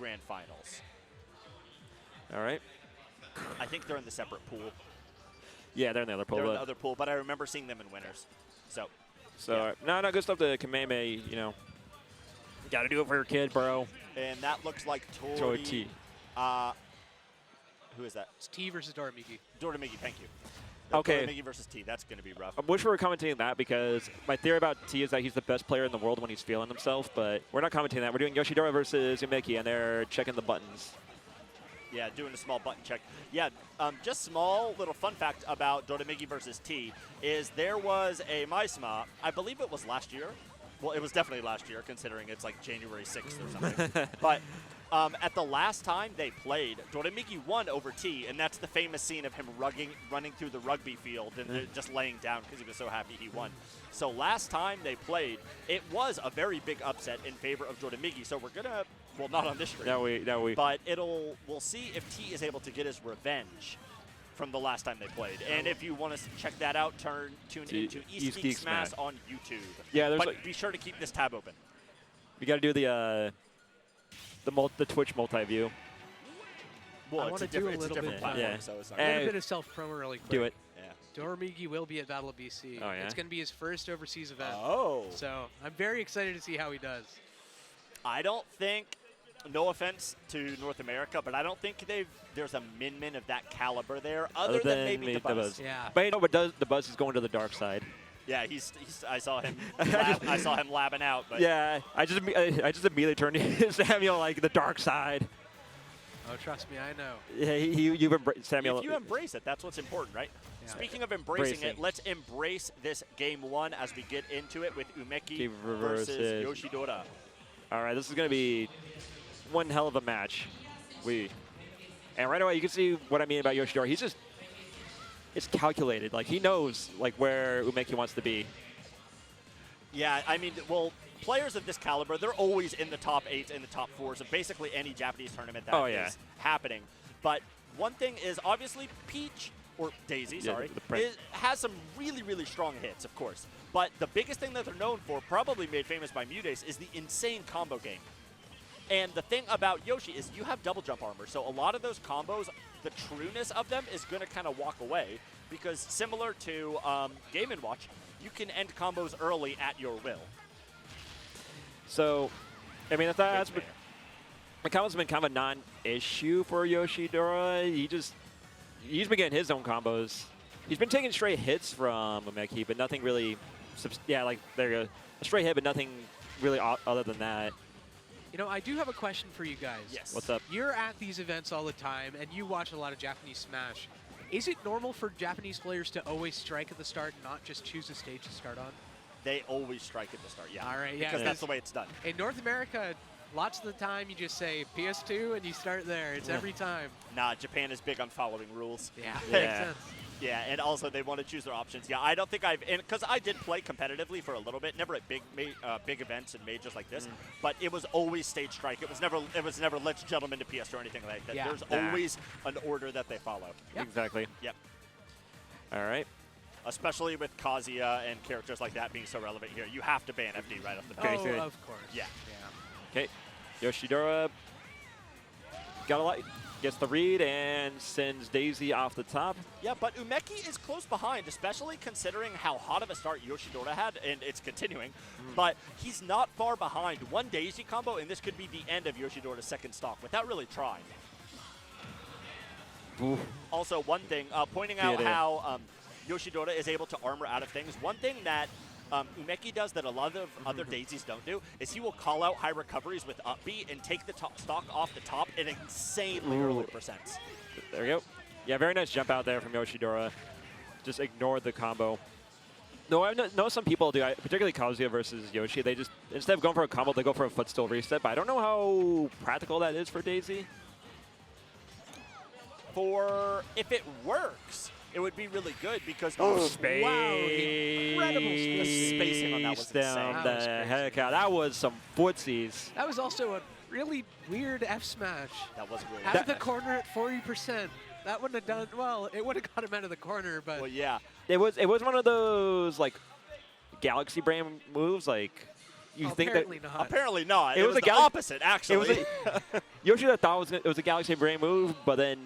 grand finals. All right. I think they're in the separate pool. Yeah, they're in the other pool. They're in the other pool, but I remember seeing them in winners. So yeah. No, good stuff to Kameme, you know. Got to do it for your kid, bro. And that looks like Tori T. Who is that? It's T versus Doramigi. Doramigi, thank you. Okay. Doramigi versus T, that's going to be rough. I wish we were commenting that because my theory about T is that he's the best player in the world when he's feeling himself, but we're not commenting that. We're doing Yoshidora versus Umeki, and they're checking the buttons. Yeah, doing a small button check. Yeah, just small little fun fact about Doramigi versus T is there was a Maisma, I believe it was last year. Well, it was definitely last year, considering it's like January 6th or something. But at the last time they played, Doramigi won over T, and that's the famous scene of him running through the rugby field and just laying down because he was so happy he won. So last time they played, it was a very big upset in favor of Doramigi. So we're going to, well, not on this stream. No, we. But we'll see if T is able to get his revenge from the last time they played. And if you want to check that out, tune into East Geek Smash on YouTube. Yeah, but be sure to keep this tab open. We got to do the Twitch multi-view. Well, I want to do a little bit. Platform, yeah. So it's not A little bit of self-promo really quick. Do it. Yeah. Doramigi will be at Battle of BC. Oh, yeah? It's going to be his first overseas event. Oh. So I'm very excited to see how he does. I don't think, no offense to North America, but I don't think there's a min of that caliber there, other than maybe the Buzz. Yeah. But you know what the Buzz is going to the dark side. Yeah, I saw him. I saw him labbing out. But yeah, I just immediately turned to Samuel like the dark side. Oh, trust me, I know. Yeah, you've embraced Samuel. If you embrace it, that's what's important, right? Yeah. Speaking of embracing it, let's embrace this game one as we get into it with Umeki versus Yoshidora. All right, this is going to be one hell of a match. And right away, you can see what I mean about Yoshidora. He's just, it's calculated. Like, he knows, like, where Umeki wants to be. Yeah, I mean, well, players of this caliber, they're always in the top 8s and the top 4s of basically any Japanese tournament that is happening. But one thing is, obviously, Peach, or Daisy, sorry, has some really, really strong hits, of course. But the biggest thing that they're known for, probably made famous by Mudace, is the insane combo game. And the thing about Yoshi is you have double jump armor, so a lot of those combos, the trueness of them is going to kind of walk away, because similar to Game & Watch, you can end combos early at your will. So, I mean, the combo's been kind of a non-issue for Yoshidora. He's been getting his own combos. He's been taking straight hits from Umeki, but nothing really, like, there you go. A straight hit, but nothing really other than that. You know, I do have a question for you guys. Yes. What's up? You're at these events all the time, and you watch a lot of Japanese Smash. Is it normal for Japanese players to always strike at the start and not just choose a stage to start on? They always strike at the start, yeah. All right, yeah. Because that's the way it's done. In North America, lots of the time you just say PS2 and you start there. It's every time. Nah, Japan is big on following rules. Yeah, Yeah. makes sense. Yeah, and also they want to choose their options. Yeah, I don't think because I did play competitively for a little bit, never at big events and majors like this, but it was always stage strike. It was never let's gentlemen to PS or anything like that. Yeah. There's always an order that they follow. Yep. Exactly. Yep. All right. Especially with Kazuya and characters like that being so relevant here, you have to ban FD right off the bat. Okay, Oh, so- of course. Yeah. Okay. Yoshidora gets the read and sends Daisy off the top. Yeah, but Umeki is close behind, especially considering how hot of a start Yoshidora had, and it's continuing. But he's not far behind. One Daisy combo, and this could be the end of Yoshidora's second stock without really trying. Oof. Also, one thing, pointing out how Yoshidora is able to armor out of things. One thing that Umeki does that a lot of other Daisies don't do is he will call out high recoveries with up B and take the stock off the top in insanely early percents. There we go. Yeah, very nice jump out there from Yoshidora. Just ignored the combo. No, I know some people do, particularly Kazuya versus Yoshi. They just, instead of going for a combo, they go for a footstool reset. But I don't know how practical that is for Daisy. If it works, it would be really good because Space. Wow, incredible spacing on that was down insane. the heck out. That was some footsies. That was also a really weird F smash. That was weird. Out of the corner at 40%. That wouldn't have done well. It would have got him out of the corner, but Well, yeah. It was one of those like galaxy brain moves, like you think apparently that not. Apparently not. It was the opposite, actually. Yoshida thought it was a Galaxy Brain move, but then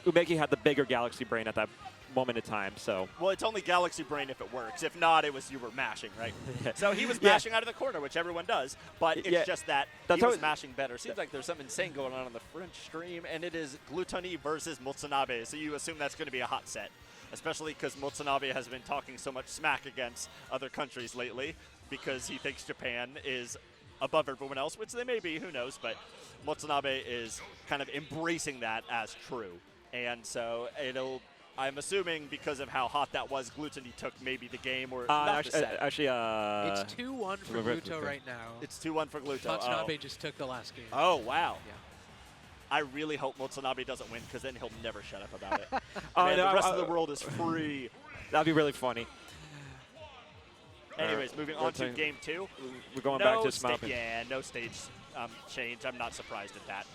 Umeki had the bigger Galaxy Brain at that moment in time. So well, it's only Galaxy Brain if it works. If not, it was you were mashing, right? So he was mashing out of the corner, which everyone does, but it's just that he was mashing better. Seems like there's something insane going on the French stream, and it is Gluttony versus Motsunabe, so you assume that's going to be a hot set, especially because Motsunabe has been talking so much smack against other countries lately because he thinks Japan is above everyone else, which they may be, who knows, but Motsunabe is kind of embracing that as true. And so I'm assuming because of how hot that was, Gluttony took maybe the game or not the set. Actually, it's 2-1 for Gluto right now. It's 2-1 for Gluto. Motsunabe just took the last game. Oh, wow. Yeah. I really hope Motsunabe doesn't win because then he'll never shut up about it. Oh, Man, no, the rest of the world is free. That'd be really funny. Anyways, moving on to game 2. We're going back to Smop. Yeah, no stage change. I'm not surprised at that.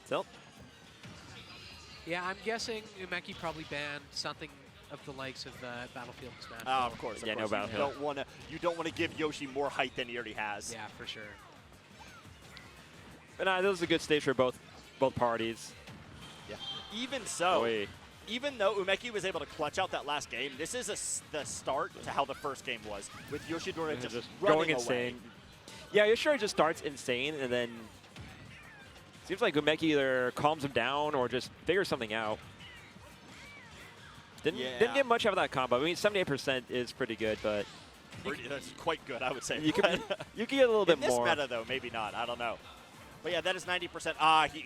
Tilt. Yeah, I'm guessing Umeki probably banned something of the likes of Battlefield Smash. Oh, of course. Yeah, no Battlefield. You don't want to give Yoshi more height than he already has. Yeah, for sure. But this is a good stage for both parties. Yeah. Even so, even though Umeki was able to clutch out that last game, this is the start to how the first game was, with Yoshidora just going running insane. away. Yeah, Yoshidora just starts insane, and then seems like Umeki either calms him down or just figures something out. Didn't get much out of that combo. I mean, 78% is pretty good, but That's quite good, I would say. you can get a little bit in this more. meta, though, maybe not. I don't know. But yeah, that is 90%.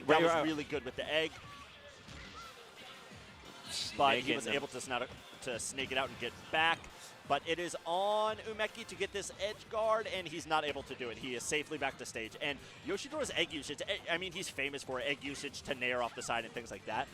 That was really good with the egg. But he was able to snake it out and get back. But it is on Umeki to get this edge guard, and he's not able to do it. He is safely back to stage. And Yoshidora's egg usage, I mean, he's famous for egg usage to nair off the side and things like that.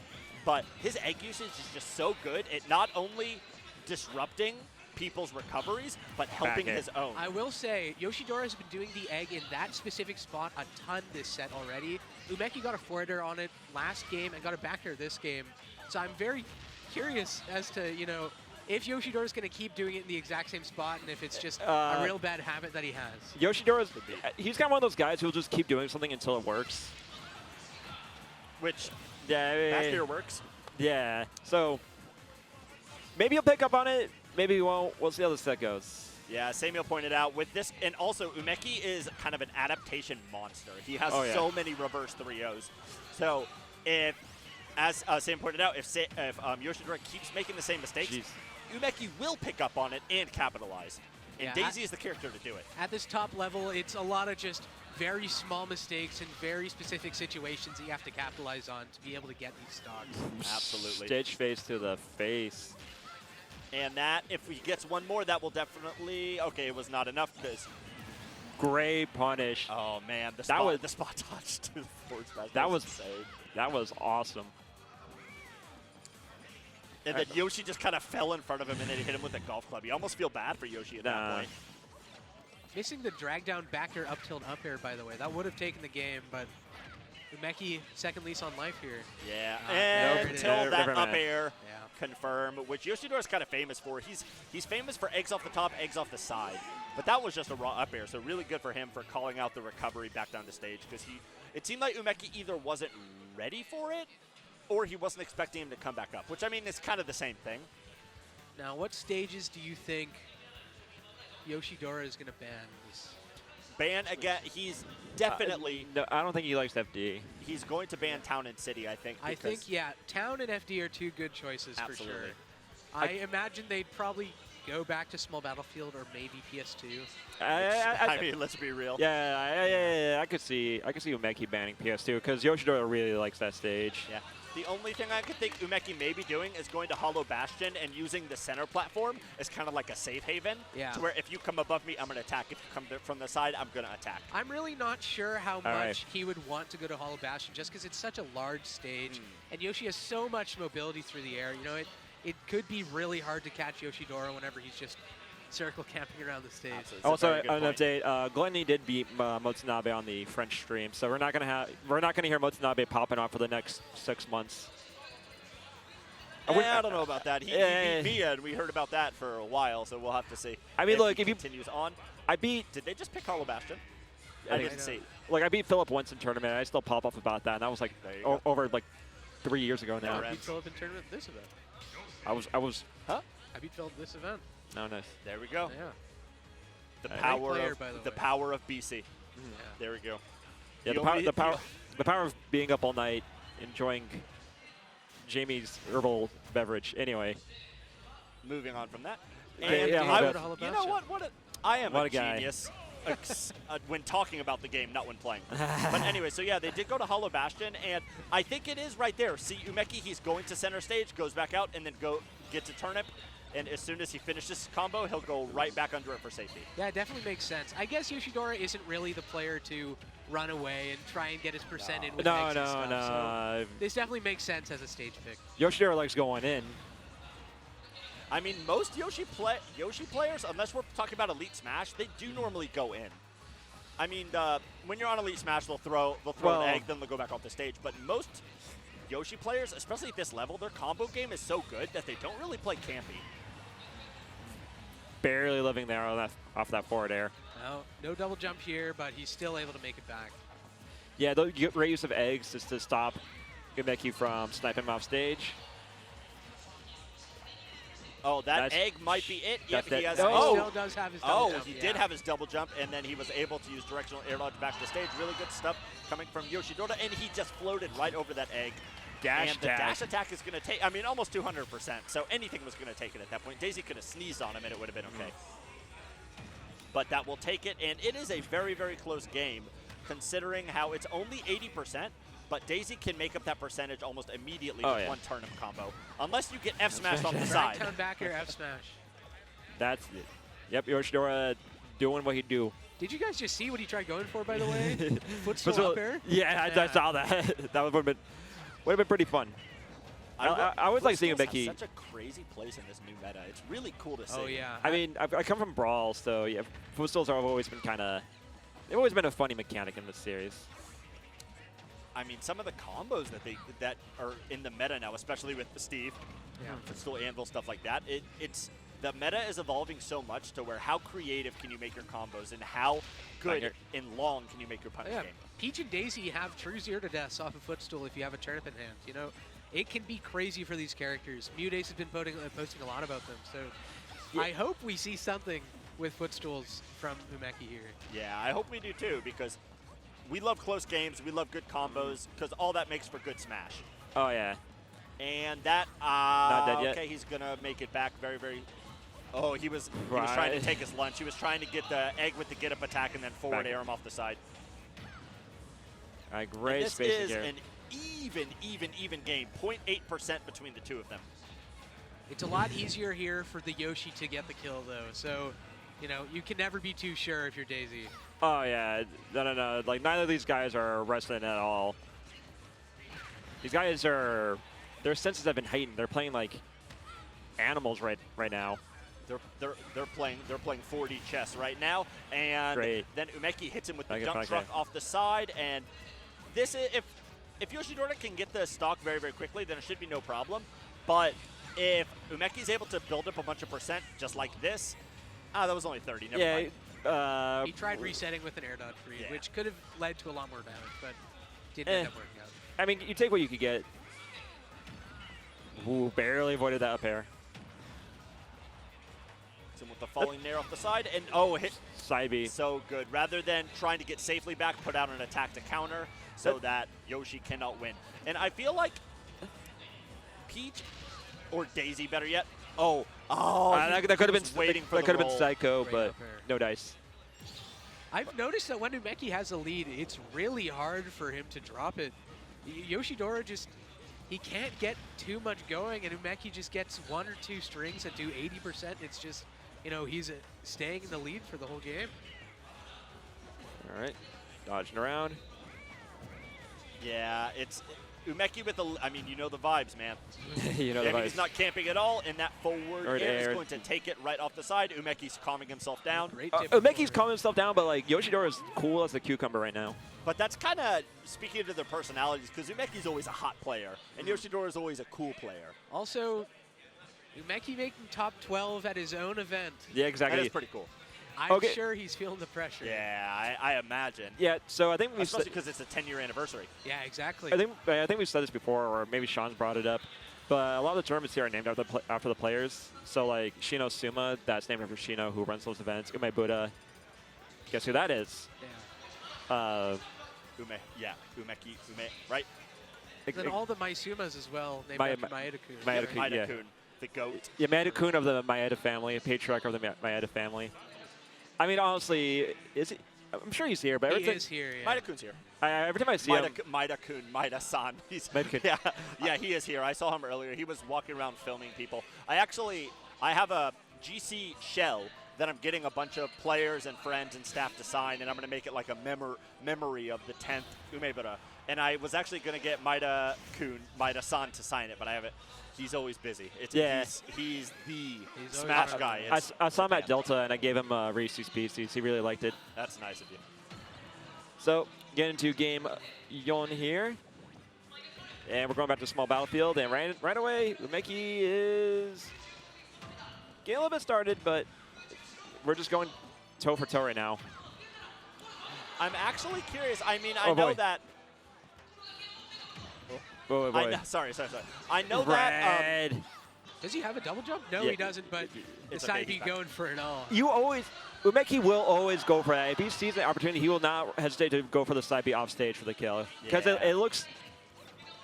But his egg usage is just so good at not only disrupting people's recoveries, but helping his own. I will say, Yoshidora has been doing the egg in that specific spot a ton this set already. Umeki got a forwarder on it last game and got a backer this game. So I'm very curious as to, if Yoshidora's going to keep doing it in the exact same spot and if it's just a real bad habit that he has. Yoshidora's, he's kind of one of those guys who'll just keep doing something until it works. Which, back here works. Yeah, so maybe he'll pick up on it, maybe he won't. We'll see how the set goes. Yeah, Samuel pointed out with this, and also Umeki is kind of an adaptation monster. He has so many reverse 3-0s. So if, as Sam pointed out, if Yoshidora keeps making the same mistakes, Umeki will pick up on it and capitalize. And Daisy is the character to do it. At this top level, it's a lot of just very small mistakes in very specific situations that you have to capitalize on to be able to get these stocks. Absolutely. Stage face to the face. And that, if he gets one more, that will definitely, okay, it was not enough because. Great punish. Oh man, the spot touch to the forward smash. That was insane. That was awesome. And then Yoshi just kind of fell in front of him and then he hit him with a golf club. You almost feel bad for Yoshi at that point. Missing the drag down back air, up tilt, up air, by the way. That would have taken the game, but Umeki second lease on life here. Yeah, until that up air confirm, which Yoshidora is kind of famous for. He's famous for eggs off the top, eggs off the side. But that was just a raw up air, so really good for him for calling out the recovery back down the stage because it seemed like Umeki either wasn't ready for it or he wasn't expecting him to come back up, which, I mean, is kind of the same thing. Now, what stages do you think Yoshidora is going to ban this? Ban again, he's definitely... no, I don't think he likes FD. He's going to ban Town and City, I think. I think, Town and FD are two good choices for sure. I imagine they'd probably go back to Small Battlefield or maybe PS2. I mean, let's be real. Yeah, I could see Umeki banning PS2 because Yoshidora really likes that stage. Yeah. The only thing I could think Umeki may be doing is going to Hollow Bastion and using the center platform as kind of like a safe haven. Yeah. To where if you come above me, I'm going to attack. If you come from the side, I'm going to attack. I'm really not sure how much he would want to go to Hollow Bastion just because it's such a large stage. And Yoshi has so much mobility through the air. You know, it could be really hard to catch Yoshidora whenever he's just circle camping around the stage. Also, an update: Glenny did beat Motsunabe on the French stream, so we're not gonna hear Motsunabe popping off for the next 6 months. I don't know about that. He beat me, and we heard about that for a while, so we'll have to see. I mean, look, if he continues on. I beat. Did they just pick Hollow Bastion? I I think didn't so. see. Like I beat Philip once in tournament. And I still pop off about that, and that was like There you go. over like 3 years ago now. Never I beat ends. Philip in tournament this event. I was. Huh? I beat Philip this event. No, nice. There we go. Yeah. The Great power player, of by the the way. power of BC. Yeah. There we go. Yeah, The the power, only- the power of being up all night, enjoying Jamie's herbal beverage. Anyway, Moving on from that. Okay, And yeah, I Hollow would, Bastion. you know what? I am What a a guy. genius when talking about the game, not when playing. But anyway, so yeah, they did go to Hollow Bastion, and I think it is right there. See, Umeki, he's going to center stage, goes back out, and then get to turnip. And as soon as he finishes his combo, he'll go right back under it for safety. Yeah, it definitely makes sense. I guess Yoshidora isn't really the player to run away and try and get his percent in with no, eggs and stuff. So no. this definitely makes sense as a stage pick. Yoshidora likes going in. I mean, most Yoshi players, unless we're talking about Elite Smash, they do normally go in. I mean, when you're on Elite Smash, they'll throw Well- an egg, then they'll go back off the stage. But most Yoshi players, especially at this level, their combo game is so good that they don't really play campy. Barely living there on that, off that forward air. No double jump here, but he's still able to make it back. Yeah, the great use of eggs just to stop Umeki from sniping him off stage. Oh, that That's- egg might be it. Yep, that's he has. that- He Oh! still does have his double Oh, jump. he yeah. did have his double jump, and then he was able to use directional air dodge back to stage. Really good stuff coming from Yoshidora, and he just floated right over that egg. Dash and the attack. dash attack is going to take, I mean, almost 200%. So anything was going to take it at that point. Daisy could have sneezed on him, and it would have been okay. But that will take it, and it is a very, very close game, considering how it's only 80%. But Daisy can make up that percentage almost immediately with yeah. one turnip combo, unless you get F smashed off the Right side. down back air F smash. That's it. Yep, Yoshidora doing what he'd do. Did you guys just see what he tried going for, by the way? Footstool So- up air? Yeah, I saw that. That would have been pretty fun. I would like seeing Footstools Umeki. have such a crazy place in this new meta. It's really cool to see. Oh, yeah. I mean, I come from Brawl, so yeah, footstools have always been they've always been a funny mechanic in this series. I mean, some of the combos that are in the meta now, especially with Steve, Yeah. Footstool Anvil, stuff like that. It's the meta is evolving so much to where how creative can you make your combos and how good and long can you make your punish Yeah, game. Peach and Daisy have true zero to deaths off of Footstool if you have a turnip in hand. You know, it can be crazy for these characters. Mudace has been posting a lot about them, so Yeah. I hope we see something with Footstools from Umeki here. Yeah, I hope we do too, because we love close games, we love good combos, because all that makes for good Smash. Oh yeah. And that, Not dead yet. okay, he's gonna make it back very, very. Oh, he was trying to take his lunch. He was trying to get the egg with the get up attack and then forward air him off the side. All right, great This spacing is here. an even game. 0.8% between the two of them. It's a lot easier here for the Yoshi to get the kill, though. So, you know, you can never be too sure if you're Daisy. Oh yeah, no. Like neither of these guys are wrestling at all. These guys are, their senses have been heightened. They're playing like animals right now. They're playing 4D chess right now, and then Umeki hits him with the jump truck off the side. And this, if Yoshidora can get the stock very, very quickly, then it should be no problem. But if Umeki's able to build up a bunch of percent just like this, that was only 30. Never mind. He tried resetting with an air dodge read, which could have led to a lot more damage, but didn't end up working out. I mean, you take what you could get. Ooh, barely avoided that up air. With the falling nair off the side, and hit side B. So good. Rather than trying to get safely back, put out an attack to counter so that Yoshi cannot win. And I feel like Peach or Daisy, better yet. That could have been waiting for that could have been roll. Psycho, but no dice. I've noticed that when Umeki has a lead, it's really hard for him to drop it. Yoshidora he can't get too much going, and Umeki just gets one or two strings that do 80%. It's just, you know, he's staying in the lead for the whole game. All right, dodging around. Yeah, it's Umeki with the, I mean, you know the vibes, man. You know the vibes. He's not camping at all, and that forward air is air. going to take it right off the side. Umeki's calming himself down. Umeki's calming himself down, but like Yoshidora's cool as a cucumber right now. But that's kind of speaking to their personalities, because Umeki's always a hot player, and Yoshidora's always a cool player. Also, Umeki making top 12 at his own event. Yeah, exactly. That is pretty cool. I'm sure he's feeling the pressure. Yeah, I imagine. Yeah, so I think especially because it's a 10-year anniversary. Yeah, exactly. I think we've said this before, or maybe Sean's brought it up, but a lot of the tournaments here are named after the players. So like Shino Suma, that's named after Shino, who runs those events. Umebura, guess who that is? Yeah. Umeki, right? And then all the Maisumas as well, named after Maeda-kun. Maeda-kun, yeah. The GOAT. Yeah, Maeda-kun of the Maeda family, patriarch of the Maeda family. I mean, honestly, is he? I'm sure he's here, but he is here. Yeah. Maeda-kun's here. Every time I see him, Maeda-kun, Maeda-san. Maeda-kun. Yeah, he is here. I saw him earlier. He was walking around filming people. I have a GC shell that I'm getting a bunch of players and friends and staff to sign, and I'm going to make it like a memory of the 10th Umebura. And I was actually going to get Maeda-kun, Maeda-san to sign it, but I haven't. He's always busy. He's the Smash guy. I saw him at Delta, and I gave him Reese's Pieces. He really liked it. That's nice of you. So, get into game Yon here. And we're going back to small battlefield. And right away, Umeki is getting a little bit started, but we're just going toe for toe right now. I'm actually curious. I mean, I know that. Boy. Sorry. I know that. Does he have a double jump? No, he doesn't, but decided to be going for it all. Umeki will always go for that. If he sees an opportunity, he will not hesitate to go for the side B off stage for the kill. Because it looks,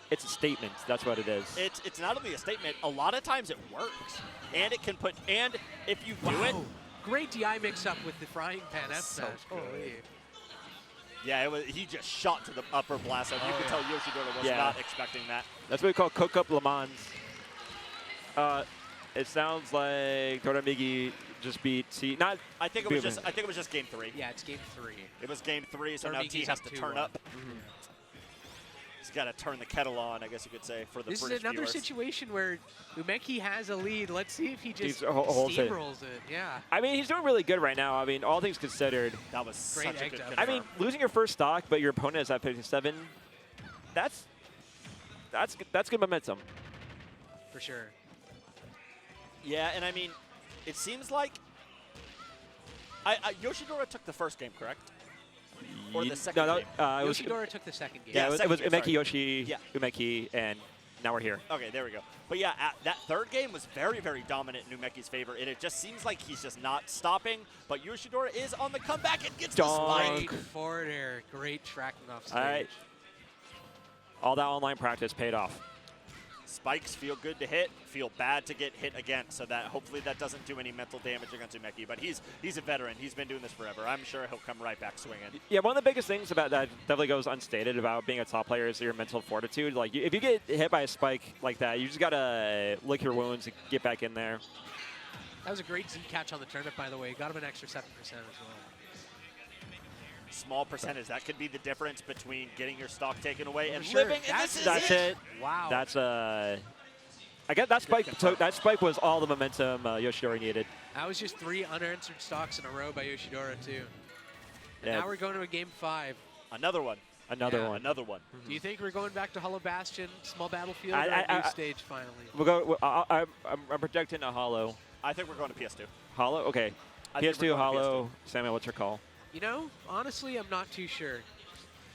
it's a statement. That's what it is. It's not only a statement. A lot of times it works. And it can put, and if you do it. Great DI mix up with the frying pan F smash. Holy. Yeah, he just shot to the upper blast. You could tell Yoshidora was not expecting that. That's what we call cook up Le Mans. It sounds like Toramigi just beat T. I think it was just game 3. Yeah, it's game 3. It was game 3, so now T has to turn up. He's got to turn the kettle on, I guess you could say, for the British This is another viewers. Situation where Umeki has a lead. Let's see if he just holds steamrolls it. Yeah. I mean, he's doing really good right now. I mean, all things considered. That was such a good confirm. I mean, losing your first stock, but your opponent is at 57, that's good momentum. For sure. Yeah, and I mean, it seems like Yoshidora took the first game, correct? Or the second game? Yoshidora took the second game. Yeah, it was Umeki, Yoshi, Umeki, and now we're here. Okay, there we go. But yeah, that third game was very, very dominant in Umeki's favor, and it just seems like he's just not stopping. But Yoshidora is on the comeback and gets the spike. Great forward air. Great tracking off stage. All right. All that online practice paid off. Spikes feel good to hit, feel bad to get hit again, so that hopefully that doesn't do any mental damage against Umeki. But he's a veteran. He's been doing this forever. I'm sure he'll come right back swinging. Yeah, one of the biggest things about that definitely goes unstated about being a top player is your mental fortitude. Like, if you get hit by a spike like that, you just got to lick your wounds and get back in there. That was a great Z catch on the tournament, by the way. Got him an extra 7% as well. Small percentage. That could be the difference between getting your stock taken away and living. And that's it. Wow. That's I guess that spike. That spike was all the momentum Yoshidora needed. That was just 3 unanswered stocks in a row by Yoshidora too. And Yeah. now we're going to a game 5. Another one. Another one. Another one. Do you think we're going back to Hollow Bastion, small battlefield, or a new stage finally? We'll go. I'm projecting a Hollow. I think we're going to PS2. Hollow. Okay. PS2 Hollow. Samuel, what's your call? You know, honestly, I'm not too sure.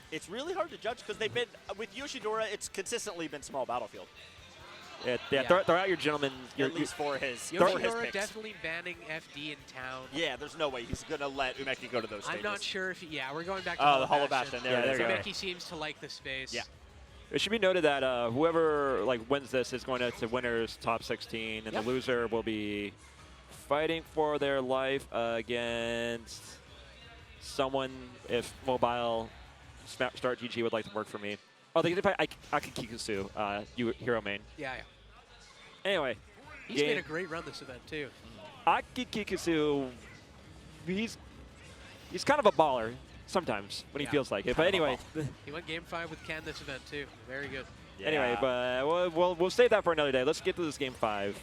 It's really hard to judge because they've been, with Yoshidora, it's consistently been small battlefield. Yeah. Throw out your gentlemen. At least for his Yoshidora definitely banning FD in town. Yeah, there's no way he's going to let Umeki go to those stages. I'm not sure if we're going back to the Hollow Bastion. There Umeki seems to like the space. Yeah. It should be noted that whoever wins this is going to winners top 16, and the loser will be fighting for their life against someone if mobile start GG would like to work for me. Oh, they can play Akikikusu, hero main. Yeah. Anyway. He's made a great run this event, too. Akikikusu, he's kind of a baller sometimes when he feels like it. But anyway. He went game 5 with Ken this event, too. Very good. Yeah. Anyway, but we'll save that for another day. Let's get to this game 5.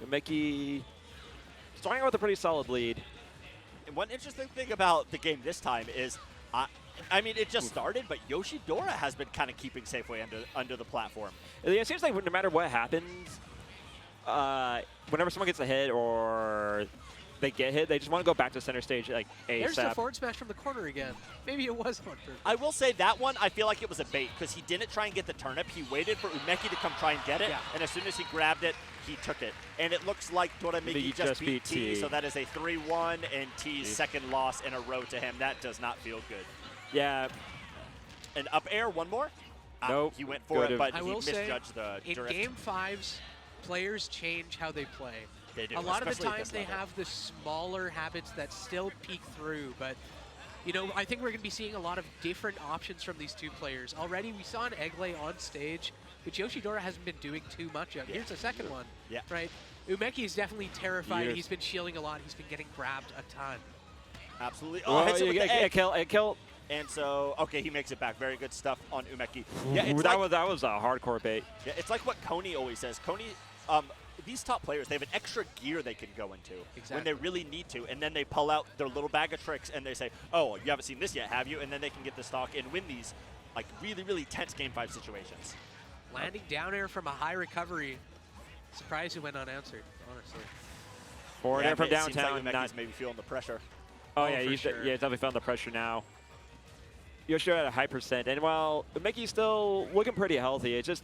Umeki starting out with a pretty solid lead. And one interesting thing about the game this time is, I mean, it just started, but Yoshidora has been kind of keeping Safeway under the platform. It seems like no matter what happens, whenever someone gets a hit or they get hit, they just want to go back to center stage like ASAP. There's the forward smash from the corner again. Maybe it was on purpose. I will say that one, I feel like it was a bait because he didn't try and get the turnip. He waited for Umeki to come try and get it, and as soon as he grabbed it, he took it. And it looks like Doramiki just beat T, so that is a 3-1 and T's second loss in a row to him. That does not feel good. Yeah. An up air, one more? Nope. He went for it, but I he will misjudged the in drift. Game 5s, players change how they play. They do, a lot of the especially at times this they level. have the smaller habits that still peek through, but you know, I think we're going to be seeing a lot of different options from these two players. Already we saw an Egglay on stage, but Yoshidora hasn't been doing too much yet. Here's a second one, right? Umeki is definitely terrified. He's been shielding a lot. He's been getting grabbed a ton. Absolutely. Oh, hits it with the egg. A kill. And so, okay, he makes it back. Very good stuff on Umeki. Yeah, that was a hardcore bait. Yeah, it's like what Coney always says. Coney, these top players, they have an extra gear they can go into when they really need to, and then they pull out their little bag of tricks and they say, oh, you haven't seen this yet, have you? And then they can get the stock and win these like really, really tense Game 5 situations. Landing down air from a high recovery. Surprised it went unanswered, honestly. Forward air from downtown. Seems like Umeki's maybe feeling the pressure. Oh, yeah, he's definitely feeling the pressure now. Yoshidora at a high percent, and while Umeki's still looking pretty healthy, it's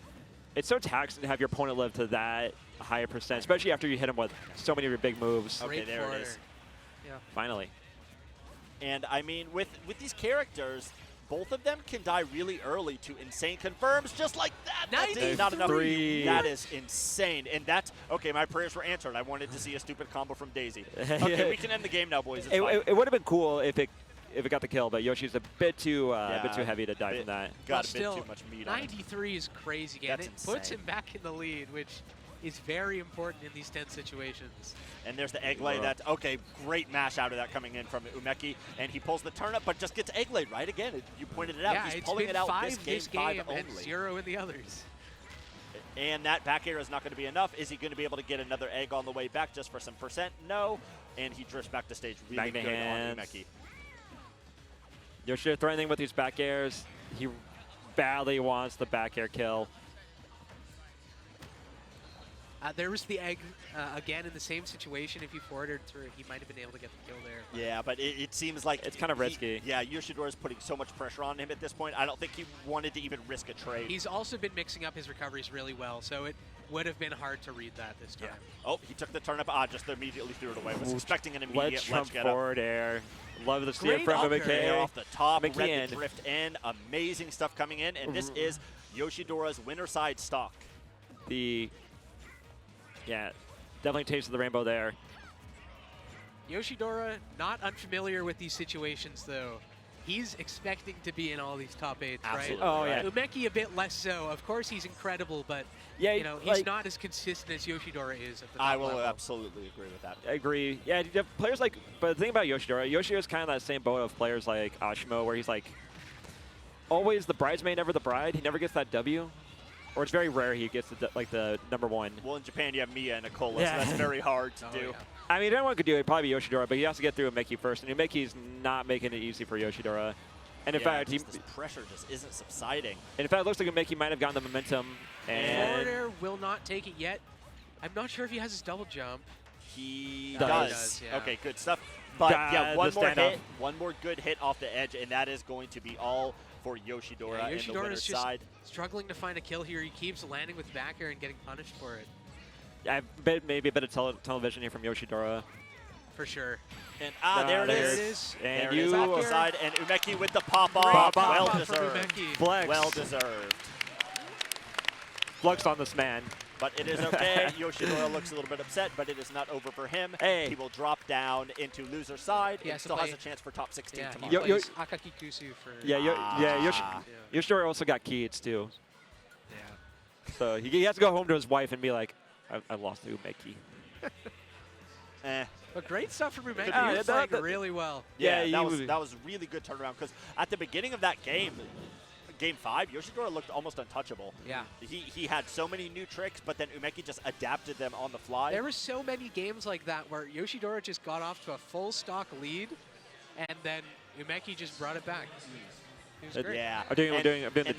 so taxing to have your opponent live to that higher percent, especially after you hit him with so many of your big moves. Okay, there it is. Yeah. Finally. And I mean, with these characters, both of them can die really early to insane confirms just like that. That's not enough. That is insane. And that's, okay, my prayers were answered. I wanted to see a stupid combo from Daisy. Okay, we can end the game now, boys. It would have been cool if it got the kill, but Yoshi's a bit too heavy to die from that. Got a bit too much meat on 93 is crazy again. It puts him back in the lead, which is very important in these tense situations. And there's the Egglay. That's okay. Great mash out of that coming in from Umeki, and he pulls the turnip, but just gets Egglay right again. You pointed it out. Yeah, He's pulling it out this game and only. 0 in the others. And that back air is not going to be enough. Is he going to be able to get another egg on the way back just for some percent? No. And he drifts back to stage really good on Umeki. Yoshida threatening with these back airs. He badly wants the back air kill. There was the egg again in the same situation. If you forwarded through, he might have been able to get the kill there. Yeah, but it seems like it's kind of risky. Yeah, Yoshidora is putting so much pressure on him at this point. I don't think he wanted to even risk a trade. He's also been mixing up his recoveries really well, so it would have been hard to read that this time. Yeah. Oh, he took the turnip. Just immediately threw it away. Was expecting an immediate ledge get forward air. Love the steer from Umeki. Off the top, read the drift in. Amazing stuff coming in, and this is Yoshidora's winner side stock. Yeah, definitely tasted the rainbow there. Yoshidora, not unfamiliar with these situations, though. He's expecting to be in all these top 8s, right? Oh, yeah. Umeki a bit less so. Of course, he's incredible, but you know, he's not as consistent as Yoshidora is at the top I will level. absolutely agree with that. I agree. Yeah, you have players like, but the thing about Yoshidora's kind of that same boat of players like Ashimo, where he's like always the bridesmaid, never the bride. He never gets that W. Or it's very rare he gets the #1. Well, in Japan, you have Mia and Nicola, so that's very hard to do. Yeah. I mean, anyone could do it. Probably Yoshidora, but he has to get through Umeki first, and Umeki's not making it easy for Yoshidora. And in fact, this pressure just isn't subsiding. And in fact, it looks like Umeki might have gotten the momentum. And forward air will not take it yet. I'm not sure if he has his double jump. He does. does. Okay, good stuff. But yeah, one more good hit off the edge, and that is going to be all for Yoshidora in the winner's side. Struggling to find a kill here. He keeps landing with back air and getting punished for it. I bet maybe a bit of television here from Yoshidora. For sure. And there it is. And there it is off the side, and Umeki with the pop-off. Well deserved. Flex. Well deserved. Flex on this man. But it is okay. Yoshidora looks a little bit upset, but it is not over for him. He will drop down into loser side and still has a chance for top 16 tomorrow. He plays Akakikusu for... Yoshidora also got Keats, too. Yeah. So he has to go home to his wife and be like, I lost to Umeki. But great stuff from Umeki. He was playing really well. Yeah, that was really good turnaround, because at the beginning of that game, Game 5, Yoshidora looked almost untouchable. Yeah. He had so many new tricks, but then Umeki just adapted them on the fly. There were so many games like that where Yoshidora just got off to a full stock lead, and then Umeki just brought it back. It was great. Yeah. I'm doing the